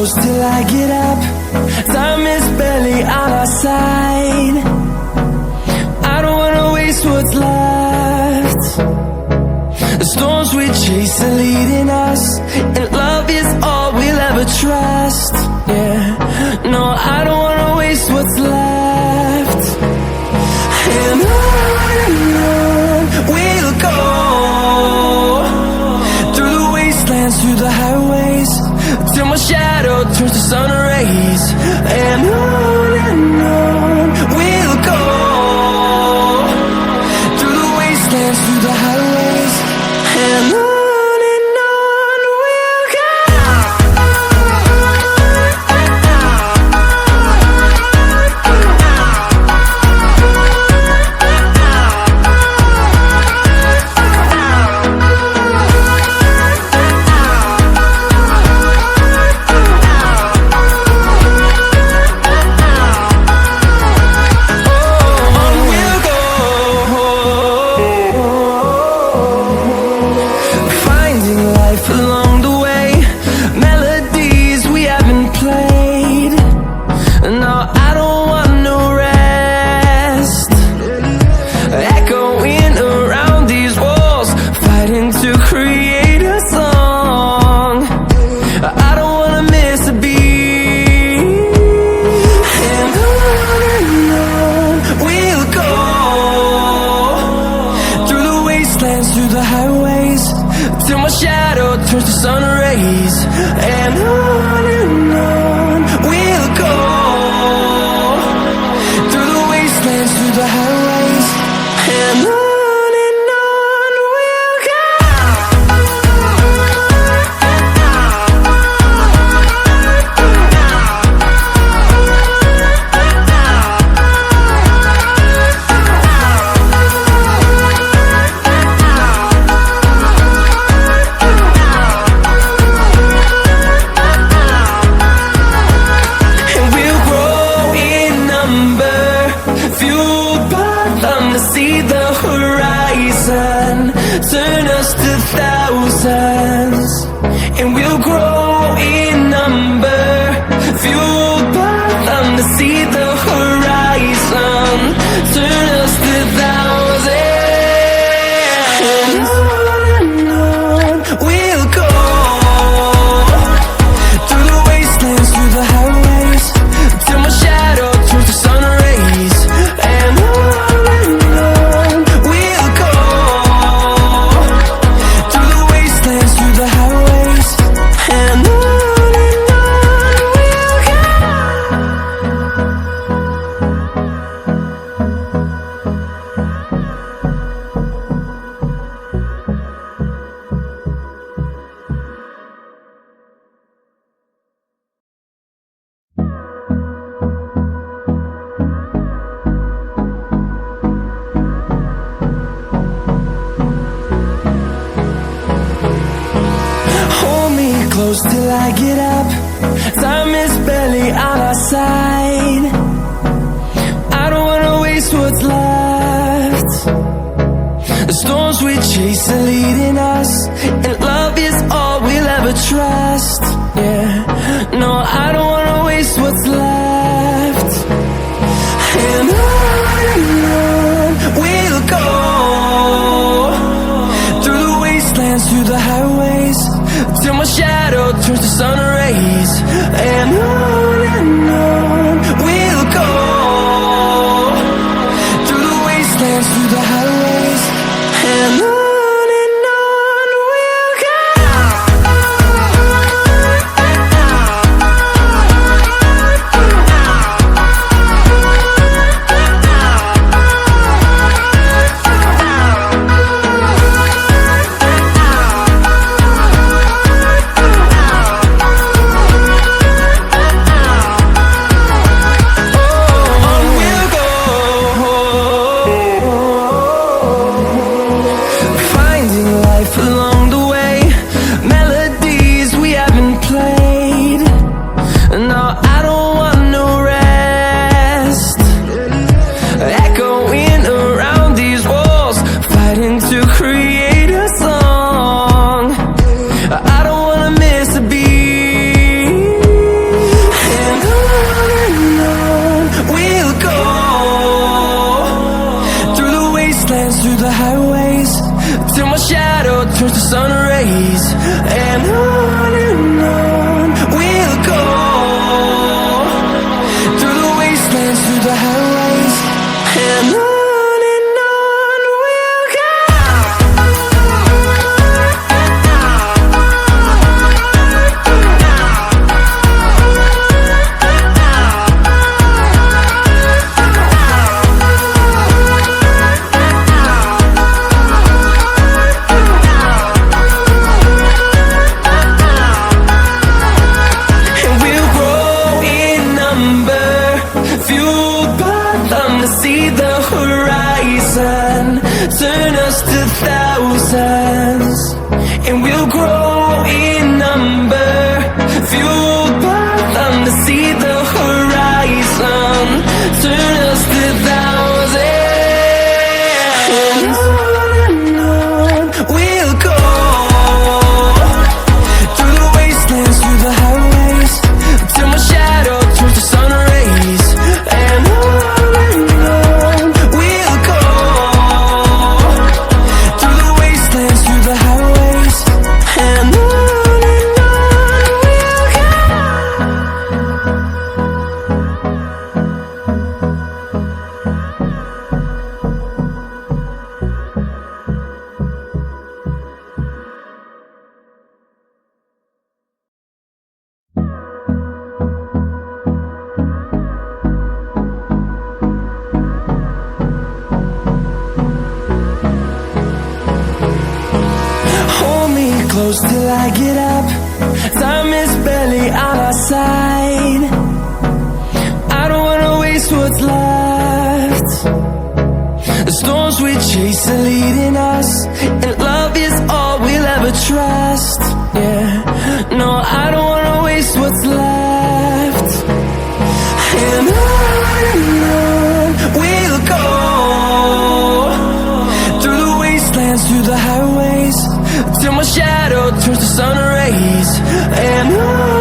close till I get up. Time is barely on our side. I don't wanna waste what's left. The storms we chase are leading us, and love is all we'll ever trust. Yeah, no, I don't wanna waste what's left. And on we'll go, through the wastelands, through the highways, till my shadow turns to sun rays. And on we'll go, through the wastelands, through the highways, and on we'll go. Through the highways, till my shadow turns to sun rays. And on we'll go, through the wastelands, through the highways, and on we'll go. See the horizon, turn us to thousands, and we'll grow in number, fueled by them to see the horizon, turn us to thousands. And on we'll go, through the wastelands, through the highways, till my shadow turns to sun rays. And close till I get up. Time is barely on our side. I don't wanna waste what's left. The storms we chase are leading us, and love is all we'll ever trust. Yeah, no, I don't wanna waste what's left. And on we'll go, through the wastelands, through the highways, till my shadow turns to sun rays. And on we'll go, through the wastelands, through the highways, and on we'll go. through the highways, and on we'll go. See the horizon, turn us to thousands, and we'll grow in number, fueled by them to see the horizon, turn us to thousands, and on we'll go, through the wastelands, through the highways, till my shadow turns to sun rays, and on close till I get up. Time is barely on our side. I don't wanna waste what's left. The storms we chase are leading us, and love is all we'll ever trust. Yeah, no, I don't wanna waste what's left. And on we'll go, through the wastelands, through the highways, till my shadow turns to sun rays, and on